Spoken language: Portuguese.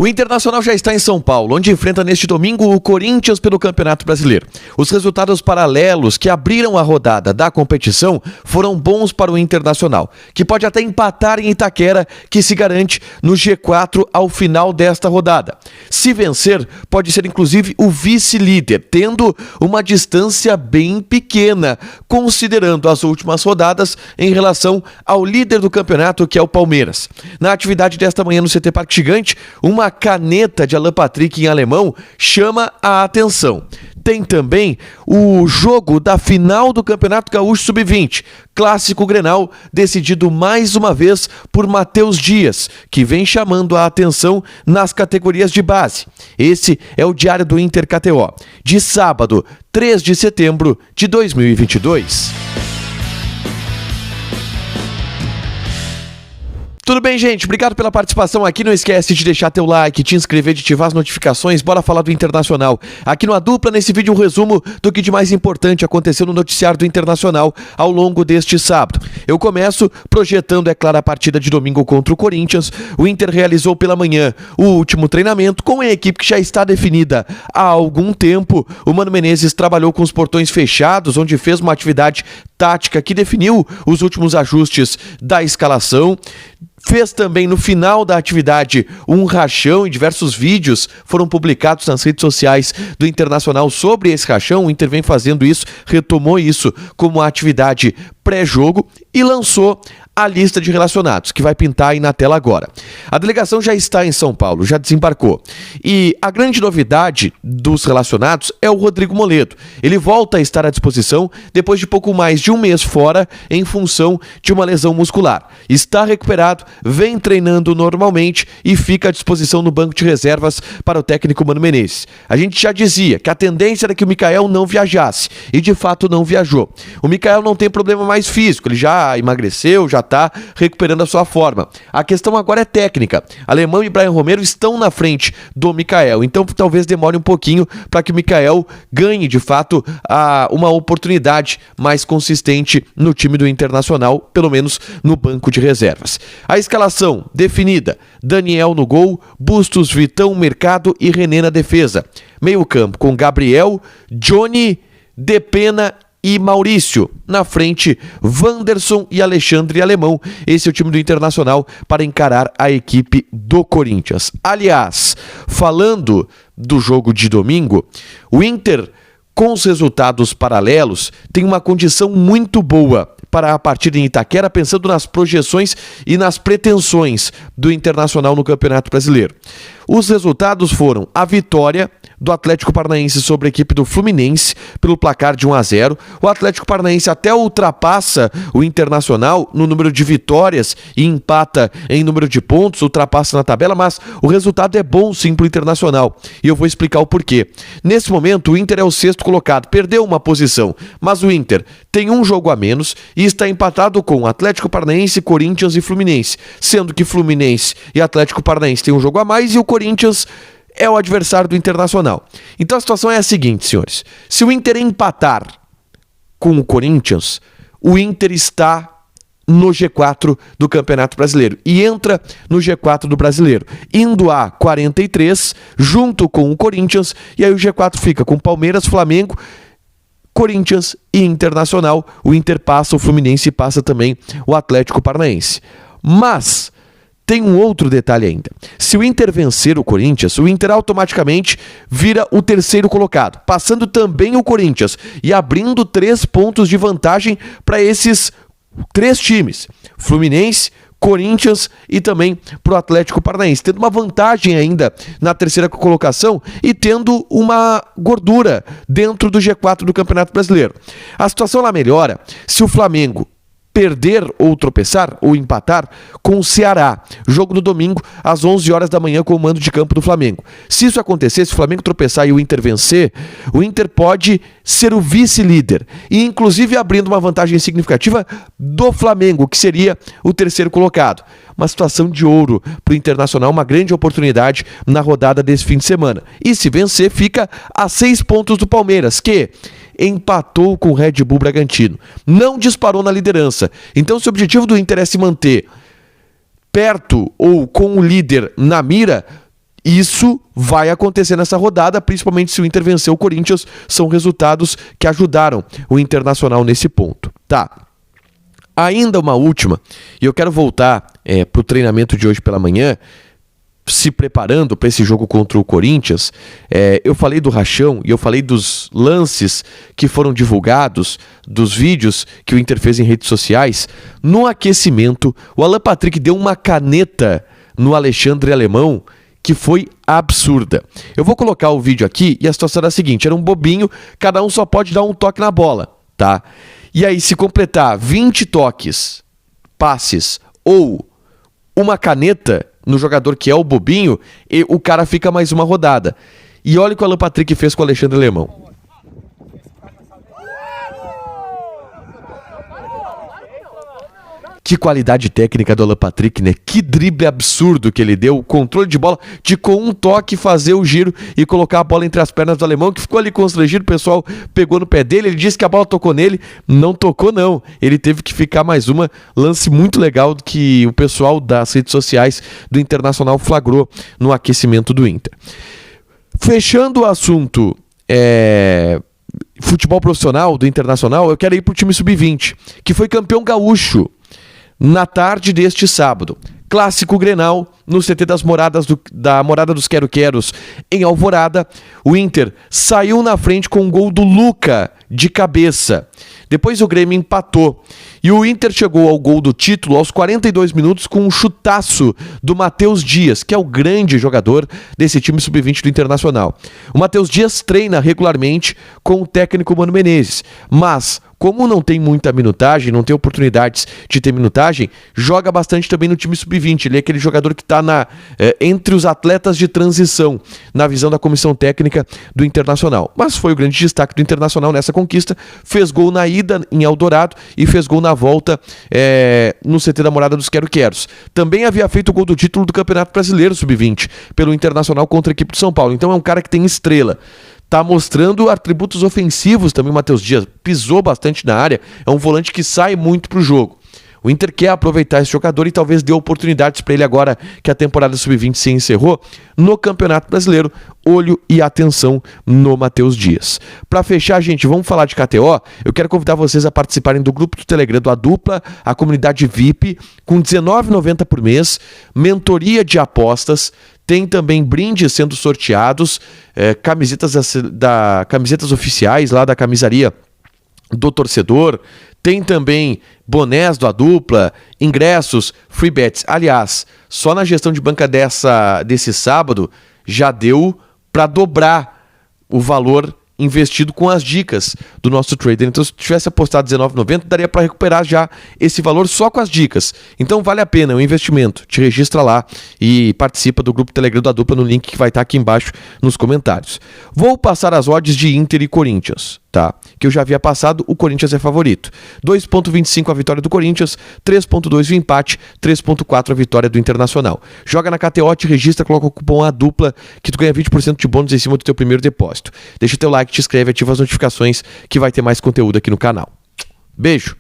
O Internacional já está em São Paulo, onde enfrenta neste domingo o Corinthians pelo Campeonato Brasileiro. Os resultados paralelos que abriram a rodada da competição foram bons para o Internacional, que pode até empatar em Itaquera, que se garante no G4 ao final desta rodada. Se vencer, pode ser inclusive o vice-líder, tendo uma distância bem pequena, considerando as últimas rodadas em relação ao líder do campeonato, que é o Palmeiras. Na atividade desta manhã no CT Parque Gigante, uma caneta de Alan Patrick em alemão chama a atenção. Tem também o jogo da final do Campeonato Gaúcho Sub-20, Clássico Grenal, decidido mais uma vez por Matheus Dias, que vem chamando a atenção nas categorias de base. Esse é o Diário do Inter KTO, de sábado, 3 de setembro de 2022. Tudo bem, gente? Obrigado pela participação aqui. Não esquece de deixar teu like, te inscrever, de ativar as notificações. Bora falar do Internacional. Aqui no A Dupla, nesse vídeo, um resumo do que de mais importante aconteceu no noticiário do Internacional ao longo deste sábado. Eu começo projetando, é claro, a partida de domingo contra o Corinthians. O Inter realizou pela manhã o último treinamento com a equipe que já está definida há algum tempo. O Mano Menezes trabalhou com os portões fechados, onde fez uma atividade tática que definiu os últimos ajustes da escalação. Fez também no final da atividade um rachão e diversos vídeos foram publicados nas redes sociais do Internacional sobre esse rachão. O Inter vem fazendo isso, retomou isso como atividade pré-jogo e lançou a lista de relacionados, que vai pintar aí na tela agora. A delegação já está em São Paulo, já desembarcou. E a grande novidade dos relacionados é o Rodrigo Moledo. Ele volta a estar à disposição depois de pouco mais de um mês fora em função de uma lesão muscular. Está recuperado, vem treinando normalmente e fica à disposição no banco de reservas para o técnico Mano Menezes. A gente já dizia que a tendência era que o Mikael não viajasse e de fato não viajou. O Mikael não tem problema mais físico, ele já emagreceu, já está recuperando a sua forma. A questão agora é técnica. Alemão e Brian Romero estão na frente do Mikael, então talvez demore um pouquinho para que o Mikael ganhe de fato uma oportunidade mais consistente no time do Internacional, pelo menos no banco de reservas. A escalação definida: Daniel no gol, Bustos, Vitão, Mercado e René na defesa. Meio campo com Gabriel, Johnny, Depena e Maurício. Na frente, Wanderson e Alexandre Alemão. Esse é o time do Internacional para encarar a equipe do Corinthians. Aliás, falando do jogo de domingo, o Inter, com os resultados paralelos, tem uma condição muito boa para a partida em Itaquera, pensando nas projeções e nas pretensões do Internacional no Campeonato Brasileiro. Os resultados foram a vitória do Atlético Paranaense sobre a equipe do Fluminense pelo placar de 1-0. O Atlético Paranaense até ultrapassa o Internacional no número de vitórias e empata em número de pontos, ultrapassa na tabela, mas o resultado é bom sim para o Internacional. E eu vou explicar o porquê. Nesse momento, o Inter é o sexto colocado, perdeu uma posição, mas o Inter tem um jogo a menos e está empatado com Atlético Paranaense, Corinthians e Fluminense, sendo que Fluminense e Atlético Paranaense têm um jogo a mais e o Corinthians é o adversário do Internacional. Então a situação é a seguinte, senhores. Se o Inter empatar com o Corinthians, o Inter está no G4 do Campeonato Brasileiro e entra no G4 do Brasileiro, indo a 43 junto com o Corinthians, e aí o G4 fica com Palmeiras, Flamengo, Corinthians e Internacional. O Inter passa o Fluminense e passa também o Atlético Paranaense. Mas tem um outro detalhe ainda. Se o Inter vencer o Corinthians, o Inter automaticamente vira o terceiro colocado, passando também o Corinthians e abrindo 3 pontos de vantagem para esses 3 times: Fluminense, Corinthians e também para o Atlético Paranaense, tendo uma vantagem ainda na terceira colocação e tendo uma gordura dentro do G4 do Campeonato Brasileiro. A situação lá melhora se o Flamengo perder ou tropeçar ou empatar com o Ceará. Jogo no domingo às 11 horas da manhã com o mando de campo do Flamengo. Se isso acontecer, se o Flamengo tropeçar e o Inter vencer, o Inter pode ser o vice-líder e inclusive abrindo uma vantagem significativa do Flamengo, que seria o terceiro colocado. Uma situação de ouro para o Internacional, uma grande oportunidade na rodada desse fim de semana. E se vencer, fica a 6 pontos do Palmeiras, que empatou com o Red Bull Bragantino. Não disparou na liderança. Então, se o objetivo do Inter é se manter perto ou com o líder na mira, Isso vai acontecer nessa rodada, principalmente se o Inter vencer o Corinthians, são resultados que ajudaram o Internacional nesse ponto. Tá. Ainda uma última, e eu quero voltar para o treinamento de hoje pela manhã, se preparando para esse jogo contra o Corinthians. Eu falei do rachão e eu falei dos lances que foram divulgados, dos vídeos que o Inter fez em redes sociais. No aquecimento, o Alan Patrick deu uma caneta no Alexandre Alemão que foi absurda. Eu vou colocar o vídeo aqui e a situação era a seguinte, era um bobinho, cada um só pode dar um toque na bola, tá? E aí, se completar 20 toques, passes ou uma caneta no jogador que é o bobinho, o cara fica mais uma rodada. E olha o que o Alan Patrick fez com o Alexandre Alemão. Que qualidade técnica do Alan Patrick, né? Que drible absurdo que ele deu, o controle de bola, de com um toque fazer o giro e colocar a bola entre as pernas do alemão, que ficou ali constrangido, o pessoal pegou no pé dele, ele disse que a bola tocou nele, não tocou não, ele teve que ficar mais uma, lance muito legal que o pessoal das redes sociais do Internacional flagrou no aquecimento do Inter. Fechando o assunto futebol profissional do Internacional, eu quero ir pro time sub-20, que foi campeão gaúcho na tarde deste sábado. Clássico Grenal no CT da Morada dos Quero-Queros em Alvorada. O Inter saiu na frente com um gol do Luca de cabeça. Depois o Grêmio empatou. E o Inter chegou ao gol do título aos 42 minutos com um chutaço do Matheus Dias, que é o grande jogador desse time sub-20 do Internacional. O Matheus Dias treina regularmente com o técnico Mano Menezes, mas como não tem muita minutagem, não tem oportunidades de ter minutagem, joga bastante também no time sub-20. Ele é aquele jogador que está entre os atletas de transição, na visão da comissão técnica do Internacional. Mas foi o grande destaque do Internacional nessa conquista. Fez gol na ida em Eldorado e fez gol na volta no CT da Morada dos Quero-Queros. Também havia feito o gol do título do Campeonato Brasileiro sub-20 pelo Internacional contra a equipe de São Paulo. Então é um cara que tem estrela. Tá mostrando atributos ofensivos também. O Matheus Dias pisou bastante na área, é um volante que sai muito pro jogo. O Inter quer aproveitar esse jogador e talvez dê oportunidades para ele agora que a temporada sub-20 se encerrou no Campeonato Brasileiro. Olho e atenção no Matheus Dias. Para fechar, gente, vamos falar de KTO. Eu quero convidar vocês a participarem do grupo do Telegram do A Dupla, a comunidade VIP, com R$19,90 por mês, mentoria de apostas. Tem também brindes sendo sorteados, camisetas oficiais lá da camisaria do torcedor. Tem também bonés do A Dupla, ingressos, free bets. Aliás, só na gestão de banca desse sábado já deu para dobrar o valor investido com as dicas do nosso trader. Então, se tivesse apostado R$19,90, daria para recuperar já esse valor só com as dicas. Então, vale a pena, é um investimento. Te registra lá e participa do grupo Telegram da Dupla no link que vai estar aqui embaixo nos comentários. Vou passar as odds de Inter e Corinthians, tá? Que eu já havia passado, o Corinthians é favorito. 2,25 a vitória do Corinthians, 3,2 o empate, 3,4 a vitória do Internacional. Joga na KTO, te registra, coloca o cupom A Dupla, que tu ganha 20% de bônus em cima do teu primeiro depósito. Deixa teu like, te inscreve, ativa as notificações, que vai ter mais conteúdo aqui no canal. Beijo!